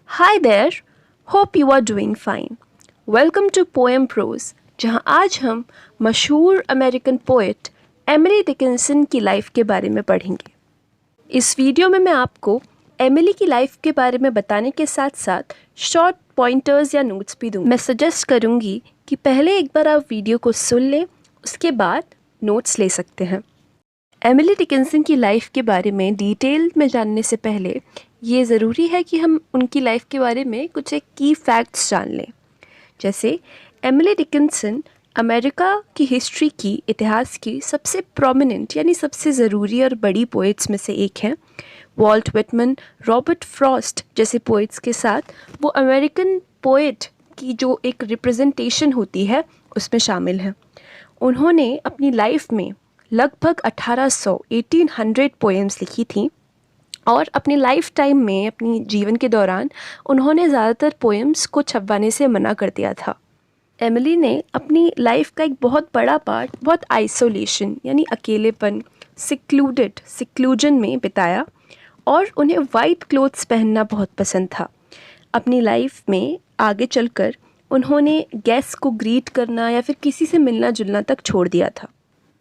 Hi there, hope you are doing fine. Welcome to Poem Prose, जहां आज हम मशहूर अमेरिकन पोएट एमिली डिकिंसन की लाइफ के बारे में पढ़ेंगे। इस वीडियो में मैं आपको एमिली की लाइफ के बारे में बताने के साथ साथ शॉर्ट पॉइंटर्स या नोट्स भी दूँगी। मैं सजेस्ट करूँगी कि पहले एक बार आप वीडियो को सुन लें, उसके बाद नोट्स ले सकते हैं। एमिली डिकिंसन की लाइफ के बारे में डिटेल में जानने से पहले ये ज़रूरी है कि हम उनकी लाइफ के बारे में कुछ एक की फैक्ट्स जान लें। जैसे एमिली डिकिंसन अमेरिका की हिस्ट्री की, इतिहास की सबसे प्रोमिनेंट यानी सबसे ज़रूरी और बड़ी पोइट्स में से एक हैं। वॉल्ट विटमन, रॉबर्ट फ्रॉस्ट जैसे पोइट्स के साथ वो अमेरिकन पोइट की जो एक रिप्रेजेंटेशन होती है उसमें शामिल हैं। उन्होंने अपनी लाइफ में लगभग 1800 पोएम्स लिखी थी और अपनी लाइफ टाइम में, अपनी जीवन के दौरान उन्होंने ज़्यादातर पोएम्स को छपवाने से मना कर दिया था। एमिली ने अपनी लाइफ का एक बहुत बड़ा पार्ट बहुत आइसोलेशन यानी अकेलेपन, सिक्लूजन में बिताया और उन्हें वाइट क्लोथ्स पहनना बहुत पसंद था। अपनी लाइफ में आगे चलकर उन्होंने गेस्ट को ग्रीट करना या फिर किसी से मिलना जुलना तक छोड़ दिया था।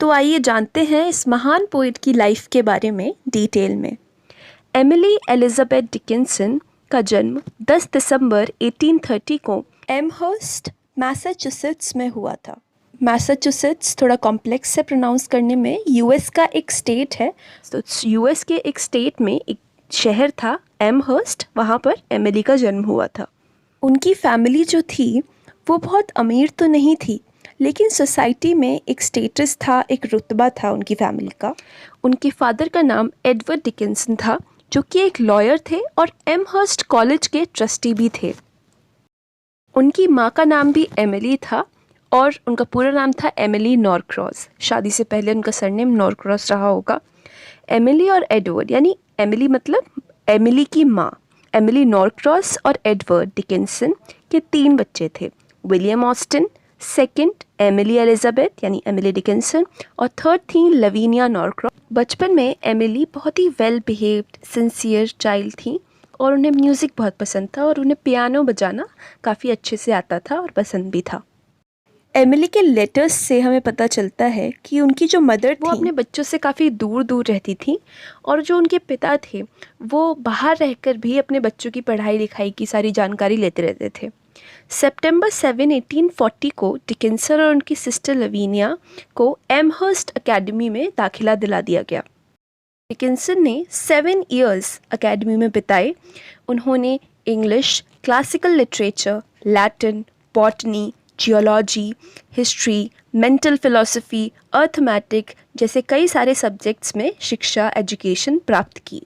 तो आइए जानते हैं इस महान पोइट की लाइफ के बारे में डिटेल में। एमिली एलिजाबेथ डिकिंसन का जन्म 10 दिसंबर 1830 को एमहर्स्ट, मैसाचुसेट्स में हुआ था। मैसाचुसेट्स थोड़ा कॉम्प्लेक्स है प्रोनाउंस करने में। यूएस का एक स्टेट है, तो यूएस के एक स्टेट में एक शहर था एमहर्स्ट, वहाँ पर एमिली का जन्म हुआ था। उनकी फैमिली जो थी वो बहुत अमीर तो नहीं थी, लेकिन सोसाइटी में एक स्टेटस था, एक रुतबा था उनकी फैमिली का। उनके फादर का नाम एडवर्ड डिकिंसन था, जो कि एक लॉयर थे और एमहर्स्ट कॉलेज के ट्रस्टी भी थे। उनकी माँ का नाम भी एमिली था और उनका पूरा नाम था एमिली नॉरक्रॉस। शादी से पहले उनका सरनेम नॉरक्रॉस रहा होगा। एमिली और एडवर्ड, यानी एमिली मतलब एमिली की माँ, एमिली नॉरक्रॉस और एडवर्ड डिकिंसन के 3 बच्चे थे। William Austin, second Emily Elizabeth यानी एमिली डिकिंसन और थर्ड थी लवीनिया नॉरक्रॉस। बचपन में एमिली बहुत ही वेल बिहेव्ड, सिंसियर चाइल्ड थी और उन्हें म्यूज़िक बहुत पसंद था और उन्हें पियानो बजाना काफ़ी अच्छे से आता था और पसंद भी था। एमिली के लेटर्स से हमें पता चलता है कि उनकी जो मदर थी वो अपने बच्चों से काफ़ी दूर दूर रहती थी और जो उनके पिता थे वो बाहर रहकर भी अपने बच्चों की पढ़ाई लिखाई की सारी जानकारी लेते रहते थे। सितंबर 7, 1840 को डिकिंसन और उनकी सिस्टर लवीनिया को एमहर्स्ट एकेडमी में दाखिला दिला दिया गया। डिकिंसन ने 7 इयर्स एकेडमी में बिताए। उन्होंने English, classical literature, Latin, botany, geology, history, mental philosophy, arithmetic जैसे कई सारे सब्जेक्ट्स में शिक्षा, एजुकेशन प्राप्त की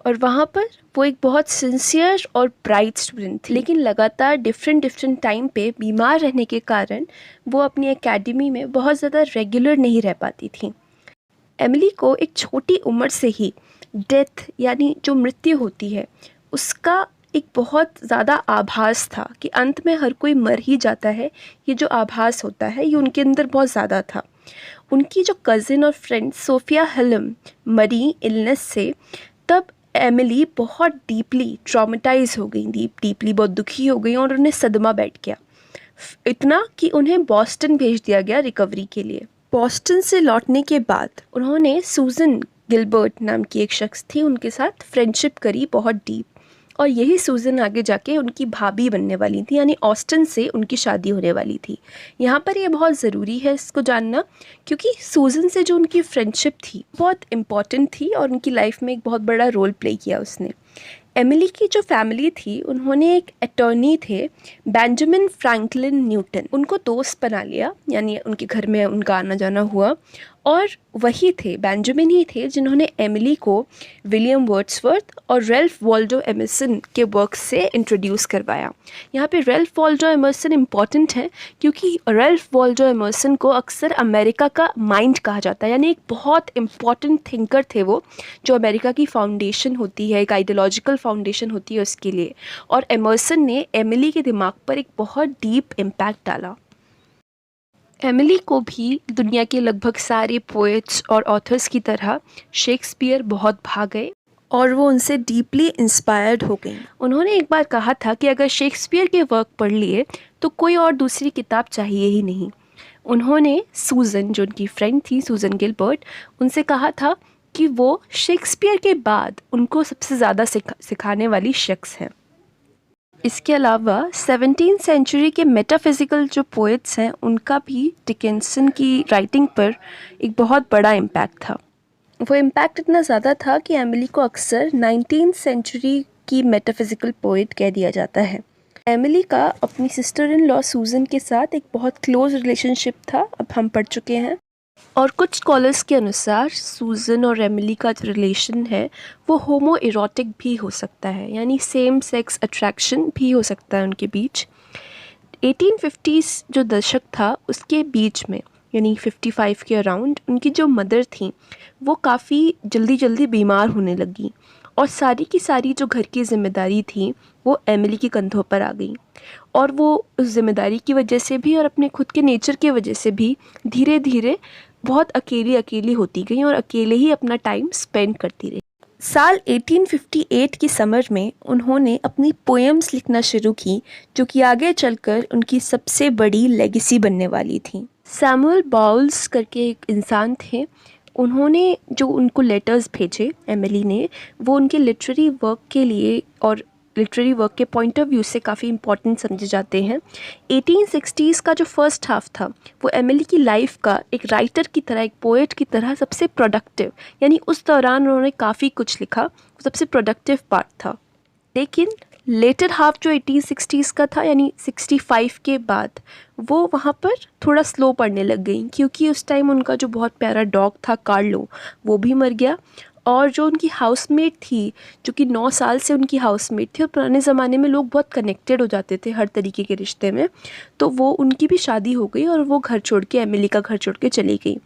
और वहाँ पर वो एक बहुत सिंसियर और ब्राइट स्टूडेंट थी। लेकिन लगातार डिफरेंट टाइम पे बीमार रहने के कारण वो अपनी एकेडमी में बहुत ज़्यादा रेगुलर नहीं रह पाती थी। एमिली को एक छोटी उम्र से ही डेथ यानी जो मृत्यु होती है उसका एक बहुत ज़्यादा आभास था कि अंत में हर कोई मर ही जाता है। ये जो आभास होता है ये उनके अंदर बहुत ज़्यादा था। उनकी जो कज़िन और फ्रेंड सोफिया हलम मरी इलनेस से, तब एमिली बहुत डीपली ट्रॉमेटाइज हो गई, डीपली बहुत दुखी हो गई और उन्हें सदमा बैठ गया, इतना कि उन्हें बॉस्टन भेज दिया गया रिकवरी के लिए। बॉस्टन से लौटने के बाद उन्होंने सूजन गिलबर्ट नाम की एक शख्स थी, उनके साथ फ्रेंडशिप करी बहुत डीप, और यही सूजन आगे जाके उनकी भाभी बनने वाली थी, यानी ऑस्टिन से उनकी शादी होने वाली थी। यहाँ पर ये बहुत ज़रूरी है इसको जानना, क्योंकि सूजन से जो उनकी फ्रेंडशिप थी बहुत इम्पॉर्टेंट थी और उनकी लाइफ में एक बहुत बड़ा रोल प्ले किया उसने। एमिली की जो फैमिली थी उन्होंने एक अटॉर्नी थे बेंजामिन फ्रैंकलिन न्यूटन, उनको दोस्त बना लिया, यानी उनके घर में उनका आना जाना हुआ और वही थे, बेंजामिन ही थे जिन्होंने एमिली को विलियम वर्ड्सवर्थ और रेल्फ वॉल्डो एमर्सन के वर्क से इंट्रोड्यूस करवाया। यहाँ पे रेल्फ वॉल्डो एमर्सन इम्पॉर्टेंट है क्योंकि रेल्फ वॉल्डो एमर्सन को अक्सर अमेरिका का माइंड कहा जाता है, यानी एक बहुत इम्पॉर्टेंट थिंकर थे वो, जो अमेरिका की फाउंडेशन होती है, एक आइडियोलॉजिकल फाउंडेशन होती है उसके लिए। और एमर्सन ने एमिली के दिमाग पर एक बहुत डीप इम्पैक्ट डाला। एमिली को भी दुनिया के लगभग सारे पोएट्स और ऑथर्स की तरह शेक्सपियर बहुत भा गए और वो उनसे डीपली इंस्पायर्ड हो गई। उन्होंने एक बार कहा था कि अगर शेक्सपियर के वर्क पढ़ लिए तो कोई और दूसरी किताब चाहिए ही नहीं। उन्होंने सूज़न, जो उनकी फ्रेंड थी सूज़न गिलबर्ट, उनसे कहा था कि वो शेक्सपियर के बाद उनको सबसे ज़्यादा सिखाने वाली शख्स हैं। इसके अलावा 17th सेंचुरी के मेटाफिज़िकल जो पोएट्स हैं उनका भी डिकिंसन की राइटिंग पर एक बहुत बड़ा इम्पैक्ट था। वो इम्पैक्ट इतना ज़्यादा था कि एमिली को अक्सर 19th सेंचुरी की मेटाफिज़िकल पोएट कह दिया जाता है। एमिली का अपनी सिस्टर इन लॉ सूज़न के साथ एक बहुत क्लोज़ रिलेशनशिप था, अब हम पढ़ चुके हैं। और कुछ स्कॉलर्स के अनुसार सूज़न और एमिली का जो रिलेशन है वो होमो इरोटिक भी हो सकता है, यानी सेम सेक्स अट्रैक्शन भी हो सकता है उनके बीच। 1850s जो दशक था उसके बीच में, यानी 55 के अराउंड, उनकी जो मदर थी वो काफ़ी जल्दी बीमार होने लगी और सारी की सारी जो घर की ज़िम्मेदारी थी वो एमिली के कंधों पर आ गई। और वो उस ज़िम्मेदारी की वजह से भी और अपने खुद के नेचर की वजह से भी धीरे धीरे बहुत अकेली होती गई और अकेले ही अपना टाइम स्पेंड करती रही। साल 1858 की समर में उन्होंने अपनी पोएम्स लिखना शुरू की, जो कि आगे चलकर उनकी सबसे बड़ी लेगेसी बनने वाली थी। सैमुअल बाउल्स करके एक इंसान थे, उन्होंने जो उनको लेटर्स भेजे एमिली ने, वो उनके लिटरेरी वर्क के लिए और लिटरेरी वर्क के पॉइंट ऑफ व्यू से काफ़ी इंपॉर्टेंट समझे जाते हैं। 1860s का जो फर्स्ट हाफ था वो एमिली की लाइफ का एक राइटर की तरह, एक पोएट की तरह सबसे प्रोडक्टिव, यानी उस दौरान उन्होंने काफ़ी कुछ लिखा, सबसे प्रोडक्टिव पार्ट था। लेकिन लेटर हाफ जो 1860s का था, यानी 65 के बाद, वो वहाँ पर थोड़ा स्लो पड़ने लग गई, क्योंकि उस टाइम उनका जो बहुत प्यारा डॉग था कार्लो, वो भी मर गया। और जो उनकी हाउसमेट थी, जो कि 9 साल से उनकी हाउसमेट थी, और पुराने ज़माने में लोग बहुत कनेक्टेड हो जाते थे हर तरीके के रिश्ते में, तो वो उनकी भी शादी हो गई और वो घर छोड़ के, एमिली का घर छोड़ के चली गई।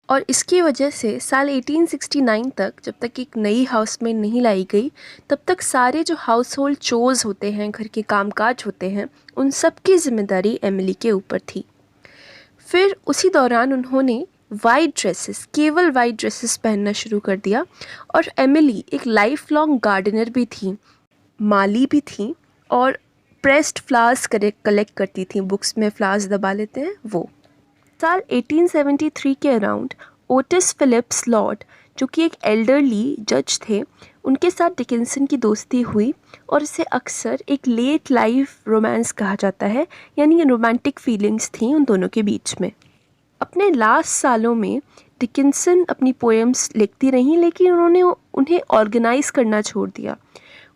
और इसकी वजह से साल 1869 तक, जब तक एक नई हाउसमेट नहीं लाई गई, तब तक सारे जो हाउस होल्ड चोर्स होते हैं, घर के कामकाज होते हैं, उन सब की जिम्मेदारी एमिली के ऊपर थी। फिर उसी दौरान उन्होंने वाइट ड्रेसेस, केवल वाइट ड्रेसेस पहनना शुरू कर दिया। और एमिली एक लाइफ लॉन्ग गार्डनर भी थी, माली भी थी, और प्रेस्ड फ्लावर्स कलेक्ट करती थी, बुक्स में फ्लावर्स दबा लेते हैं वो। साल 1873 के अराउंड ओटिस फिलिप्स लॉर्ड, जो कि एक एल्डरली जज थे, उनके साथ डिकिंसन की दोस्ती हुई और इसे अक्सर एक लेट लाइफ रोमांस कहा जाता है, यानी रोमांटिक फीलिंग्स थी उन दोनों के बीच में। अपने लास्ट सालों में डिकिंसन अपनी पोएम्स लिखती रहीं, लेकिन उन्होंने उन्हें ऑर्गेनाइज़ करना छोड़ दिया।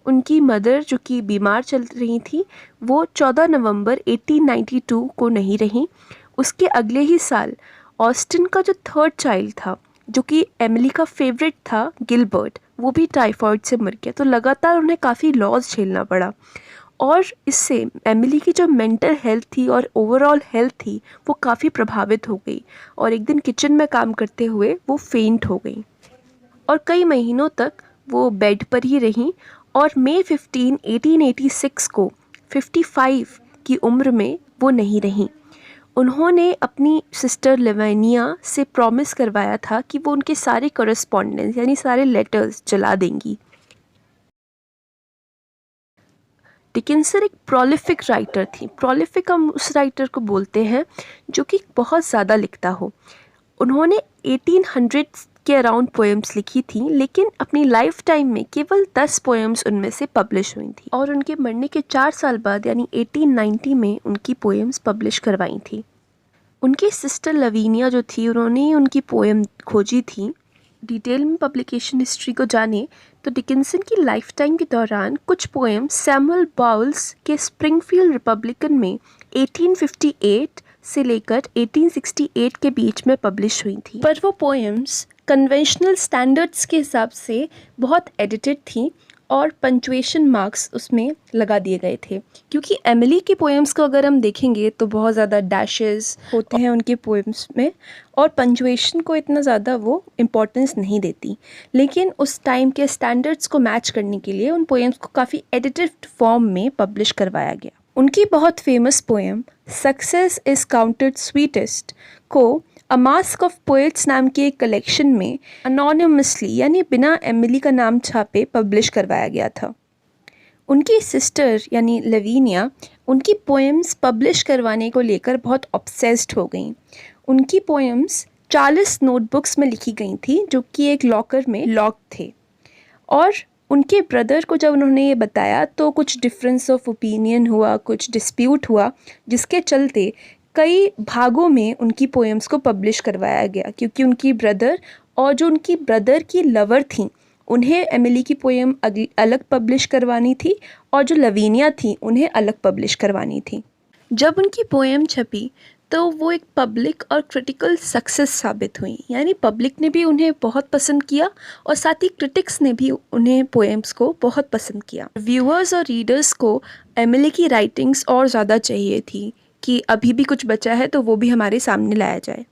उनकी मदर, जो कि बीमार चल रही थी, वो 14 नवंबर 1892 को नहीं रहीं। उसके अगले ही साल ऑस्टिन का जो थर्ड चाइल्ड था, जो कि एमिली का फेवरेट था, गिलबर्ट, वो भी टाइफॉइड से मर गया। तो लगातार उन्हें काफ़ी लॉस झेलना पड़ा और इससे एमिली की जो मेंटल हेल्थ थी और ओवरऑल हेल्थ थी वो काफ़ी प्रभावित हो गई और एक दिन किचन में काम करते हुए वो फेंट हो गई और कई महीनों तक वो बेड पर ही रहीं और मई 15, 1886 को 55 की उम्र में वो नहीं रहीं। उन्होंने अपनी सिस्टर लेवेनिया से प्रॉमिस करवाया था कि वो उनके सारे कॉरेस्पॉन्डेंस, यानी सारे लेटर्स जला देंगी। डिकिंसन एक प्रोलिफिक राइटर थी। प्रोलिफिक हम उस राइटर को बोलते हैं जो कि बहुत ज़्यादा लिखता हो। उन्होंने 1800 के अराउंड पोएम्स लिखी थी, लेकिन अपनी लाइफ टाइम में केवल 10 पोएम्स उनमें से पब्लिश हुई थी और उनके मरने के 4 साल बाद, यानी 1890 में उनकी पोएम्स पब्लिश करवाई थी। उनकी सिस्टर लवीनिया जो थी, उन्होंने उनकी पोएम खोजी थी। डिटेल में पब्लिकेशन हिस्ट्री को जाने तो डिकिंसन की लाइफ टाइम के दौरान कुछ पोएम सैमुअल बाउल्स के स्प्रिंगफील्ड रिपब्लिकन में 1858 से लेकर 1868 के बीच में पब्लिश हुई थी, पर वो पोएम्स कन्वेंशनल स्टैंडर्ड्स के हिसाब से बहुत एडिटेड थी और पंचुएशन मार्क्स उसमें लगा दिए गए थे, क्योंकि एमिली की पोएम्स को अगर हम देखेंगे तो बहुत ज़्यादा डैशेस होते हैं उनके पोएम्स में और पंचुएशन को इतना ज़्यादा वो इम्पोर्टेंस नहीं देती। लेकिन उस टाइम के स्टैंडर्ड्स को मैच करने के लिए उन पोएम्स को काफ़ी एडिटेड फॉर्म में पब्लिश करवाया गया। उनकी बहुत famous poem success is counted sweetest को अ मास्क ऑफ पोएट्स नाम के एक कलेक्शन में अनोनिमसली यानी बिना एमिली का नाम छापे पब्लिश करवाया गया था। उनकी सिस्टर यानी लवीनिया उनकी पोएम्स पब्लिश करवाने को लेकर बहुत ऑब्सेस्ड हो गई। उनकी पोएम्स 40 नोटबुक्स में लिखी गई थी जो कि एक लॉकर में लॉक थे। और उनके ब्रदर को जब उन्होंने ये बताया तो कुछ डिफरेंस ऑफ ओपिनियन हुआ, कुछ डिस्प्यूट हुआ, जिसके चलते कई भागों में उनकी पोएम्स को पब्लिश करवाया गया, क्योंकि उनकी ब्रदर और जो उनकी ब्रदर की लवर थी उन्हें एमिली की पोएम अलग पब्लिश करवानी थी और जो लवीनिया थी उन्हें अलग पब्लिश करवानी थी। जब उनकी पोएम छपी तो वो एक पब्लिक और क्रिटिकल सक्सेस साबित हुई, यानी पब्लिक ने भी उन्हें बहुत पसंद किया और साथ ही क्रिटिक्स ने भी उन्हें पोएम्स को बहुत पसंद किया। व्यूअर्स और रीडर्स को एमिली की राइटिंग्स और ज़्यादा चाहिए थी कि अभी भी कुछ बचा है तो वो भी हमारे सामने लाया जाए।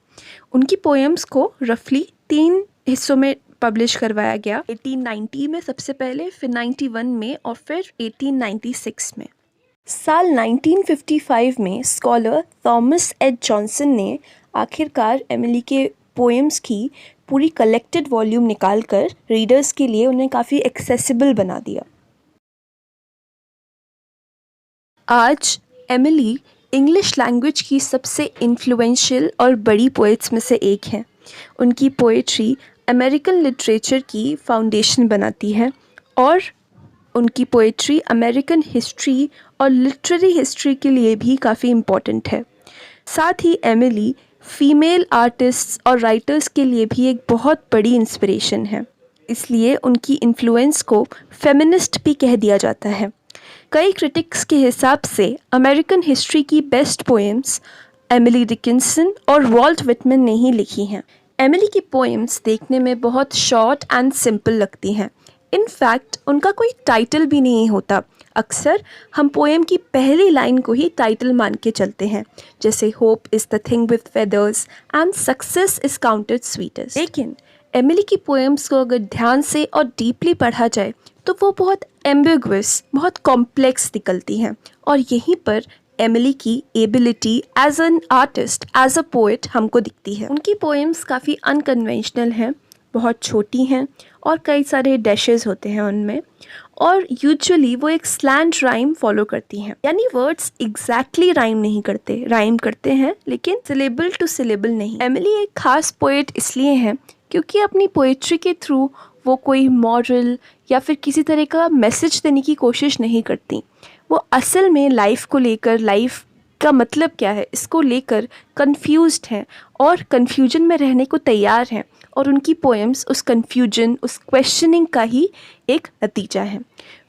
उनकी पोएम्स को रफली 3 हिस्सों में पब्लिश करवाया गया। 1890 में सबसे पहले, फिर 91 में और फिर 1896 में। साल 1955 में स्कॉलर थॉमस एच जॉनसन ने आखिरकार एमिली के पोएम्स की पूरी कलेक्टेड वॉल्यूम निकालकर रीडर्स के लिए उन्हें काफ़ी एक्सेसिबल बना दिया। आज एमिली इंग्लिश लैंग्वेज की सबसे इन्फ्लुएंशियल और बड़ी पोएट्स में से एक हैं। उनकी पोएट्री अमेरिकन लिटरेचर की फाउंडेशन बनाती है और उनकी पोएट्री अमेरिकन हिस्ट्री और लिटरेरी हिस्ट्री के लिए भी काफ़ी इम्पॉर्टेंट है। साथ ही एमिली फ़ीमेल आर्टिस्ट्स और राइटर्स के लिए भी एक बहुत बड़ी इंस्पिरेशन है, इसलिए उनकी इन्फ्लुएंस को फेमिनिस्ट भी कह दिया जाता है। कई क्रिटिक्स के हिसाब से अमेरिकन हिस्ट्री की बेस्ट पोएम्स एमिली डिकिंसन और वॉल्ट विटमैन ने ही लिखी हैं। एमिली की पोएम्स देखने में बहुत शॉर्ट एंड सिंपल लगती हैं। इनफैक्ट उनका कोई टाइटल भी नहीं होता। अक्सर हम पोएम की पहली लाइन को ही टाइटल मान के चलते हैं, जैसे hope is the thing with feathers and success is counted sweetest. लेकिन एमिली की पोएम्स को अगर ध्यान से और डीपली पढ़ा जाए तो वो बहुत एम्बिगुअस, बहुत कॉम्प्लेक्स निकलती हैं। और यहीं पर एमिली की ability as an artist, as a poet हमको दिखती है। उनकी पोएम्स काफ़ी अनकन्वेंशनल हैं, बहुत छोटी हैं और कई सारे डैशेस होते हैं उनमें, और यूजुअली वो एक स्लैंट राइम फॉलो करती हैं, यानी वर्ड्स एग्जैक्टली राइम नहीं करते, राइम करते हैं लेकिन सिलेबल टू सिलेबल नहीं। एमिली एक खास पोएट इसलिए हैं क्योंकि अपनी पोएट्री के थ्रू वो कोई मॉरल या फिर किसी तरह का मैसेज देने की कोशिश नहीं करती। वो असल में लाइफ को लेकर, लाइफ का मतलब क्या है इसको लेकर कंफ्यूज्ड हैं और कंफ्यूजन में रहने को तैयार हैं, और उनकी पोएम्स उस कंफ्यूजन, उस क्वेश्चनिंग का ही एक नतीजा है।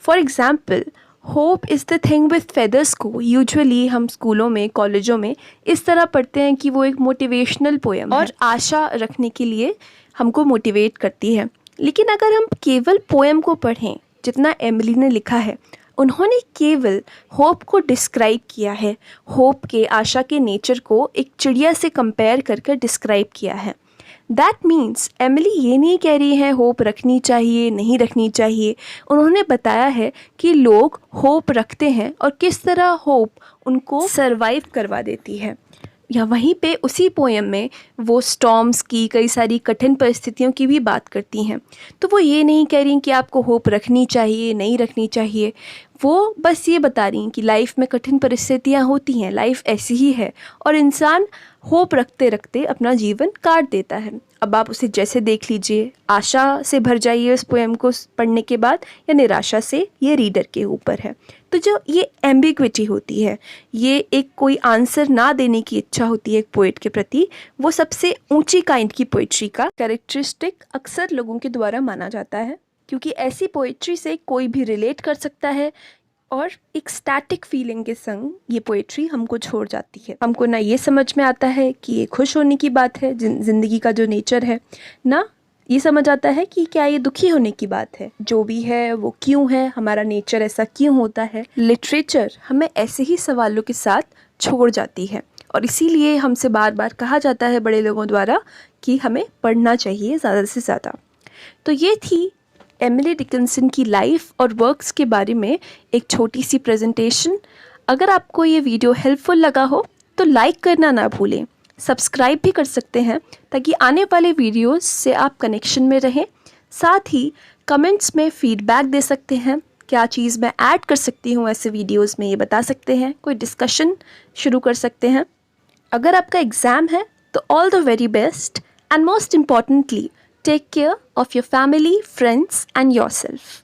For example, hope is the thing with feathers को यूजुअली हम स्कूलों में, कॉलेजों में इस तरह पढ़ते हैं कि वो एक मोटिवेशनल पोएम और आशा रखने के लिए हमको मोटिवेट करती है। लेकिन अगर हम केवल पोएम को पढ़ें जितना एमिली ने लिखा है, उन्होंने केवल होप को डिस्क्राइब किया है, होप के, आशा के नेचर को एक चिड़िया से कंपेयर करके डिस्क्राइब किया है। दैट मीन्स एमिली ये नहीं कह रही है होप रखनी चाहिए, नहीं रखनी चाहिए। उन्होंने बताया है कि लोग होप रखते हैं और किस तरह होप उनको सरवाइव करवा देती है। या वहीं पे उसी पोएम में वो स्टॉर्म्स की, कई सारी कठिन परिस्थितियों की भी बात करती हैं। तो वो ये नहीं कह रही कि आपको होप रखनी चाहिए, नहीं रखनी चाहिए। वो बस ये बता रही हैं कि लाइफ में कठिन परिस्थितियाँ होती हैं, लाइफ ऐसी ही है और इंसान होप रखते रखते अपना जीवन काट देता है। अब आप उसे जैसे देख लीजिए, आशा से भर जाइए उस पोएम को पढ़ने के बाद या निराशा से, ये रीडर के ऊपर है। तो जो ये एम्बिग्विटी होती है, ये एक कोई आंसर ना देने की इच्छा होती है एक पोएट के प्रति, वो सबसे ऊंची काइंड की पोएट्री का कैरेक्टरिस्टिक अक्सर लोगों के द्वारा माना जाता है, क्योंकि ऐसी पोएट्री से कोई भी रिलेट कर सकता है और एक स्टैटिक फीलिंग के संग ये पोएट्री हमको छोड़ जाती है। हमको ना ये समझ में आता है कि ये खुश होने की बात है, ज़िंदगी का जो नेचर है, ना ये समझ आता है कि क्या ये दुखी होने की बात है। जो भी है वो क्यों है, हमारा नेचर ऐसा क्यों होता है। लिटरेचर हमें ऐसे ही सवालों के साथ छोड़ जाती है और इसीलिए हमसे बार बार कहा जाता है बड़े लोगों द्वारा कि हमें पढ़ना चाहिए ज़्यादा से ज़्यादा। तो ये थी एमिली डिकिंसन की लाइफ और वर्क्स के बारे में एक छोटी सी प्रेजेंटेशन। अगर आपको ये वीडियो हेल्पफुल लगा हो तो लाइक करना ना भूलें, सब्सक्राइब भी कर सकते हैं ताकि आने वाले वीडियोस से आप कनेक्शन में रहें। साथ ही कमेंट्स में फीडबैक दे सकते हैं, क्या चीज़ मैं ऐड कर सकती हूँ ऐसे वीडियोस में, ये बता सकते हैं, कोई डिस्कशन शुरू कर सकते हैं। अगर आपका एग्ज़ाम है तो all the very best and most importantly take care of your family, friends and yourself.